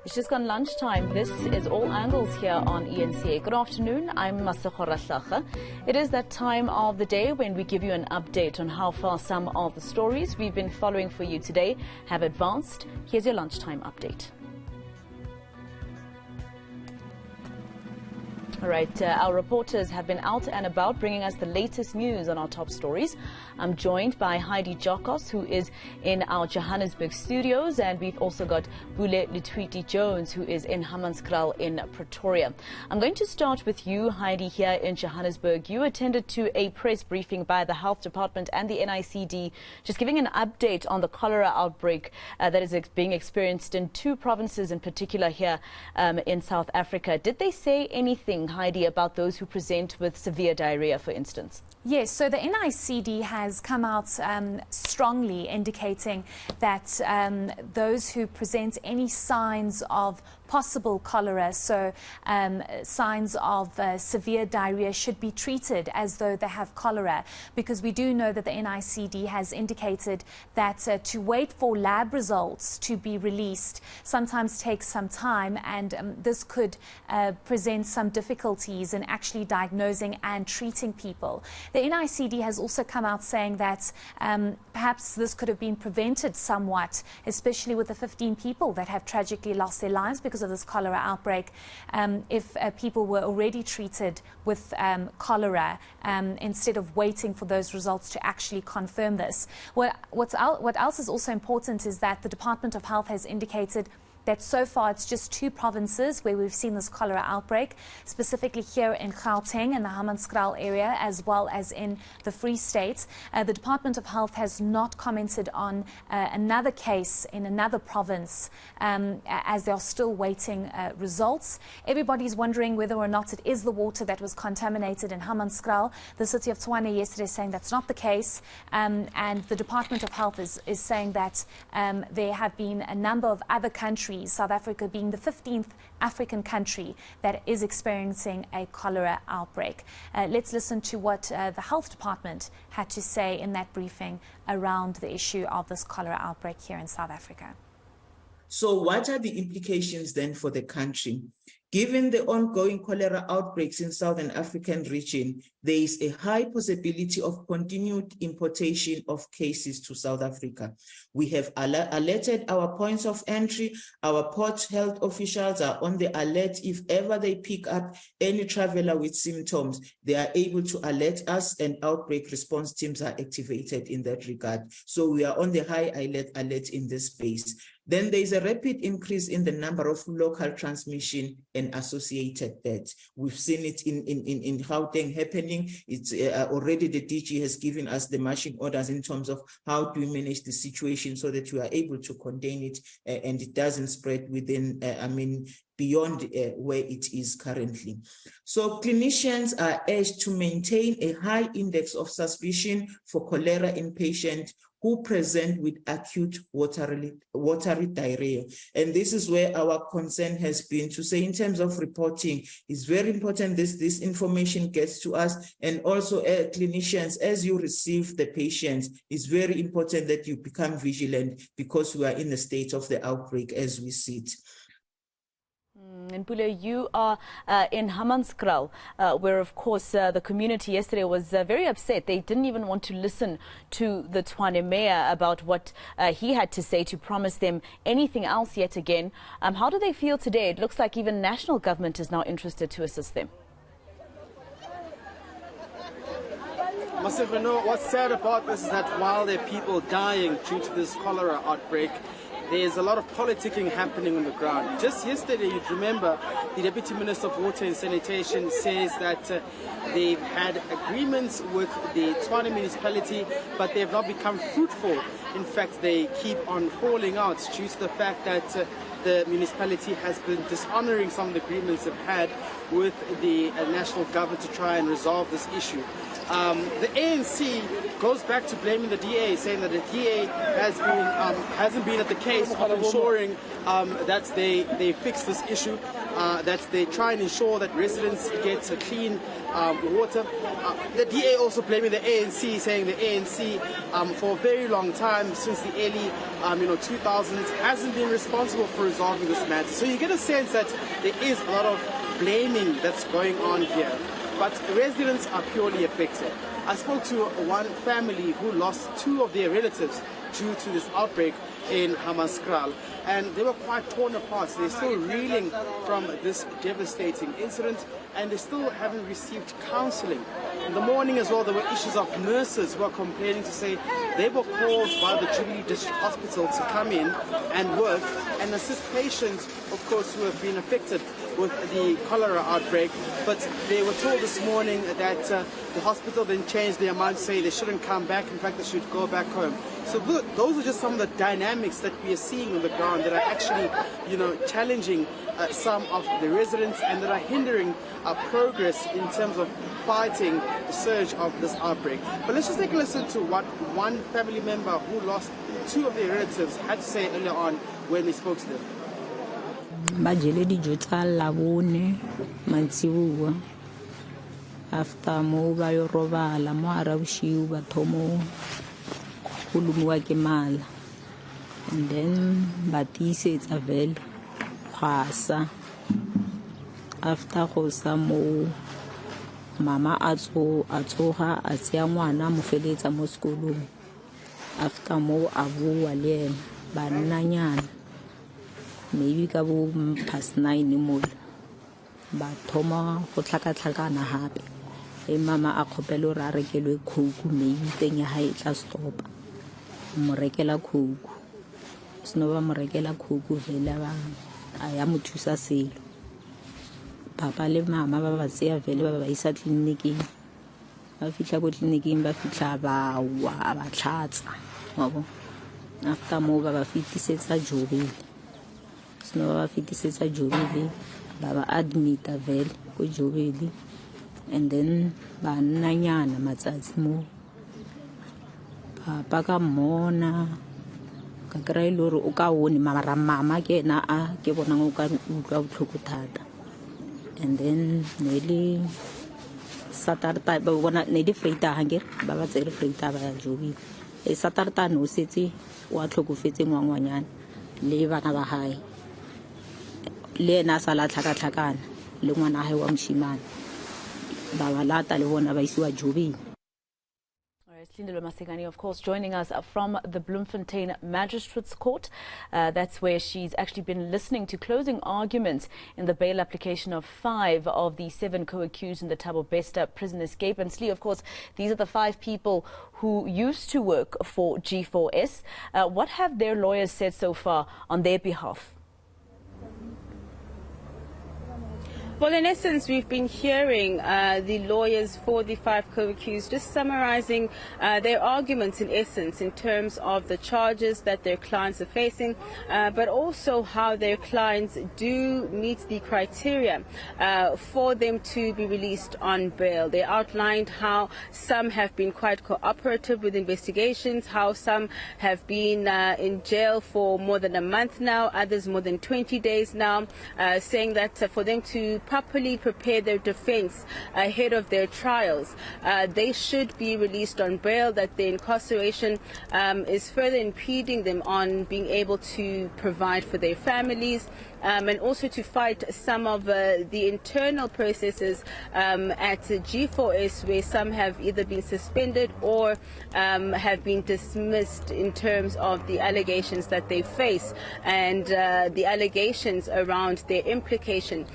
It's just gone lunchtime. This is All Angles here on eNCA. Good afternoon. I'm Masakora Hlakha. It is that time of the day when we give you an update on how far some of the stories we've been following for you today have advanced. Here's your lunchtime update. All right, our reporters have been out and about bringing us the latest news on our top stories. I'm joined by Heidi Giokos, who is in our Johannesburg studios, and we've also got Pule Letshwiti-Jones, who is in Hammanskraal in Pretoria. I'm going to start with you, Heidi, here in Johannesburg. You attended to a press briefing by the Health Department and the NICD, just giving an update on the cholera outbreak that is being experienced in two provinces in particular here in South Africa. Did they say anything, Heidi, about those who present with severe diarrhea, for instance? Yes, so the NICD has come out strongly indicating that those who present any signs of possible cholera, so signs of severe diarrhea, should be treated as though they have cholera, because we do know that the NICD has indicated that to wait for lab results to be released sometimes takes some time, and this could present some difficulties in actually diagnosing and treating people. The NICD has also come out saying that perhaps this could have been prevented somewhat, especially with the 15 people that have tragically lost their lives because of this cholera outbreak, if people were already treated with cholera instead of waiting for those results to actually confirm this. What else is also important is that the Department of Health has indicated that so far it's just two provinces where we've seen this cholera outbreak, specifically here in Gauteng in the Hammanskraal area, as well as in the Free State. The Department of Health has not commented on another case in another province as they are still waiting results. Everybody's wondering whether or not it is the water that was contaminated in Hammanskraal. The city of Tshwane yesterday saying that's not the case, and the Department of Health is saying that there have been a number of other countries, South Africa being the 15th African country that is experiencing a cholera outbreak. Let's listen to what the Health Department had to say in that briefing around the issue of this cholera outbreak here in South Africa. So what are the implications then for the country? Given the ongoing cholera outbreaks in Southern African region, there is a high possibility of continued importation of cases to South Africa. We have alerted our points of entry. Our port health officials are on the alert. If ever they pick up any traveler with symptoms, they are able to alert us, and outbreak response teams are activated in that regard. So we are on the high alert in this space. Then there is a rapid increase in the number of local transmission and associated deaths. We've seen it in Gauteng happening. It's already the DG has given us the marching orders in terms of how do we manage the situation so that we are able to contain it and it doesn't spread within, beyond where it is currently. So clinicians are urged to maintain a high index of suspicion for cholera in patients who present with acute watery diarrhea. And this is where our concern has been to say, in terms of reporting, it's very important this information gets to us. And also clinicians, as you receive the patients, it's very important that you become vigilant, because we are in the state of the outbreak as we see it. And Pule, you are in Hammanskraal, where, of course, the community yesterday was very upset. They didn't even want to listen to the Tshwane mayor about what he had to say to promise them anything else yet again. How do they feel today? It looks like even national government is now interested to assist them. What's sad about this is that while there are people dying due to this cholera outbreak, there's a lot of politicking happening on the ground. Just yesterday, you'd remember, the Deputy Minister of Water and Sanitation says that they've had agreements with the Tshwane municipality, but they've not become fruitful. In fact, they keep on falling out due to the fact that the municipality has been dishonoring some of the agreements they've had with the national government to try and resolve this issue. The ANC goes back to blaming the DA, saying that the DA hasn't been at the case of ensuring that they fix this issue. that they try and ensure that residents get clean water. The DA also blaming the ANC, saying the ANC for a very long time, since the early 2000s, hasn't been responsible for resolving this matter. So you get a sense that there is a lot of blaming that's going on here. But residents are purely affected. I spoke to one family who lost 2 of their relatives due to this outbreak in Hammanskraal, and they were quite torn apart. They're still reeling from this devastating incident, and they still haven't received counseling. In the morning as well, there were issues of nurses who are complaining to say they were called by the Jubilee District Hospital to come in and work and assist patients, of course, who have been affected with the cholera outbreak. But they were told this morning that the hospital then changed their mind, say they shouldn't come back. In fact, they should go back home. So those are just some of the dynamics that we are seeing on the ground that are actually, challenging some of the residents and that are hindering progress in terms of fighting the surge of this outbreak. But let's just take a listen to what one family member who lost 2 of their relatives had to say earlier on when we spoke to them. After mo ba yo robala mo arabushiu ba thomo khulumiwa ke mala, and then batisetsa vele khasa. After go sa mo mama a tsoga a tseya ngwana mo feletsa mo sekolong. After mo a bua le ena ba nnanyana maybe ka bo past 9 mo ba thoma go tlhakatlhakana hape. Mama a khopela ra rekelwe khouku maybe teng ya hae tla stop mo rekela khouku. Sino ba mo rekela khouku vele ba a ya mo thusa selo. Papa le mama ba ba tseya vele ba ba isa tleliniking. Ba fitla go tleliniking ba fitla ba wa ba tlhatsa wabo. After mo ba fitisetsa Jubilee. Sino ba fitisetsa Jubilee ba ba admit vele go Jubilee, and then ba nnanyana matsatsi mo papa ka mona ka kry lore o ka wone mama ke na a ke bona o ka utlwa botlhoko thata. And then nearly Saturday ba bona ne di freita hange ba ba tsere freita ba ya Jubilee. Saturday no setse wa tlhokofetse ngwangwanyana le bana ba hae le na sala tlhakatlhakana le ngwana hae wa moshimane ba ba lata le bona ba isiwa Jubilee. Silindelo Masikane, of course, joining us from the Bloemfontein Magistrates Court. That's where she's actually been listening to closing arguments in the bail application of 5 of the 7 co-accused in the Thabo Bester prison escape. And Slee, of course, these are the 5 people who used to work for G4S. What have their lawyers said so far on their behalf? Well, in essence, we've been hearing the lawyers for the 5 co-accused just summarizing their arguments, in essence, in terms of the charges that their clients are facing, but also how their clients do meet the criteria for them to be released on bail. They outlined how some have been quite cooperative with investigations, how some have been in jail for more than a month now, others more than 20 days now, saying that for them to properly prepare their defense ahead of their trials, they should be released on bail, that their incarceration is further impeding them on being able to provide for their families, and also to fight some of the internal processes at G4S, where some have either been suspended or have been dismissed in terms of the allegations that they face, and the allegations around their implication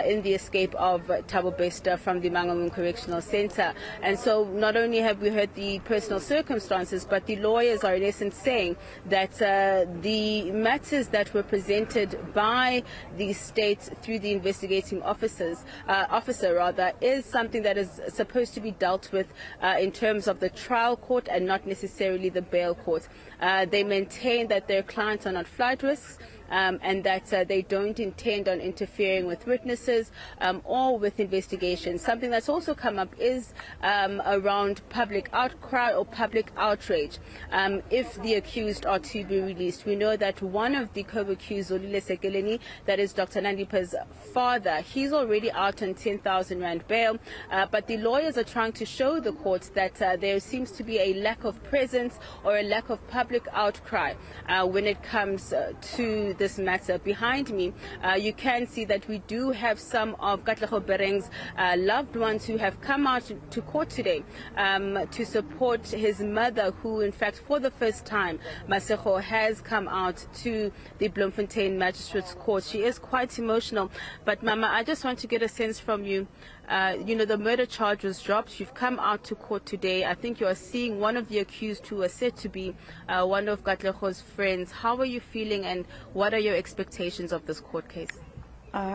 in the escape of Thabo Bester from the Mangaung Correctional Center. And so not only have we heard the personal circumstances, but the lawyers are in essence saying that the matters that were presented by the state through the investigating officer is something that is supposed to be dealt with in terms of the trial court and not necessarily the bail court. They maintain that their clients are not flight risks, and that they don't intend on interfering with witnesses or with investigations. Something that's also come up is around public outcry or public outrage if the accused are to be released. We know that one of the co-accused, that is Dr. Nandipa's father, he's already out on 10,000 Rand bail, but the lawyers are trying to show the court that there seems to be a lack of presence or a lack of public outcry when it comes to this matter. Behind me, you can see that we do have some of Katlego Bereng's loved ones who have come out to court today to support his mother, who in fact for the first time Masego has come out to the Bloemfontein Magistrates Court. She is quite emotional, but Mama, I just want to get a sense from you. You know, the murder charge was dropped. You've come out to court today. I think you are seeing one of the accused who are said to be one of Katlego's friends. How are you feeling, and what are your expectations of this court case? But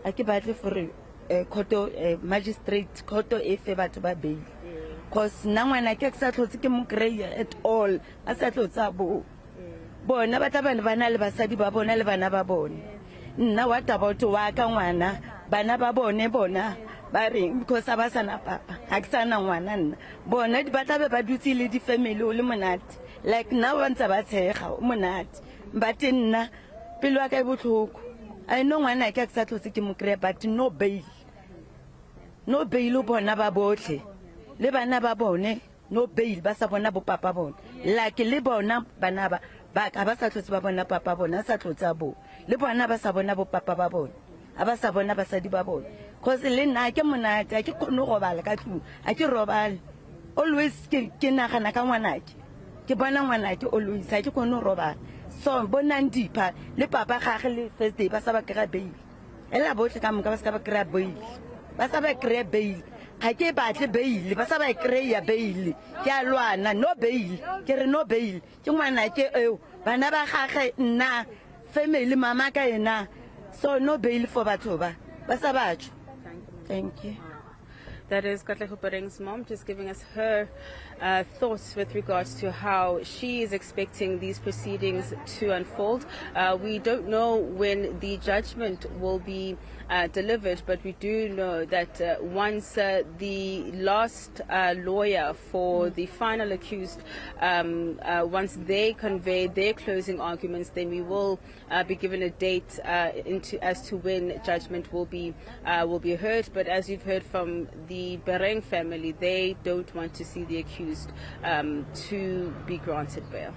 I keep battle for a magistrate court if batho ba bail. Because now when I get settled at all, I settled sabo. Bona bataba bana le basadi ba bona le bana ba bone. Nna what about wa ka ngwana bana ba bone bona ba reng because abasana papa ha ke sana ngwana nna bona di batla ba dutse le di family o le monate like now wantsa ba tshega o monate but nna pelo wa ka e botlhoko I know ngwana ke sa tlotse ke mo kry but no bail bona ba botlhe le bana ba bone no bail ba sa bona bo papa bone like le bona bana ba ka ba sa tlotse ba bona papa bona sa tlotse bo le bona ba sa bona bo papa ba bona aba sa bona ba sadi ba bona cause le nna ke monate a ke kono go bala ka tlu a ke robala always ke nagana ka ngwana ke bona ngwana ke always a ke kono robala so bona ndipa le papa gage le first day ba sa ba kry bail ela botle ka moka ba sa ba kry bail ba sa ba kry bail ga ke batle bail ba sa ba kry bail ke a lwana no bail ke re no bail ke ngwana ke eo bana ba gage nna family mama ka ena so no bail for batho ba sa batho. Thank you. That is Katlego Bereng's mom just giving us her thoughts with regards to how she is expecting these proceedings to unfold. We don't know when the judgment will be delivered, but we do know that once the last lawyer for the final accused, once they convey their closing arguments, then we will be given a date as to when judgment will be heard. But as you've heard from the Bereng family, they don't want to see the accused to be granted bail.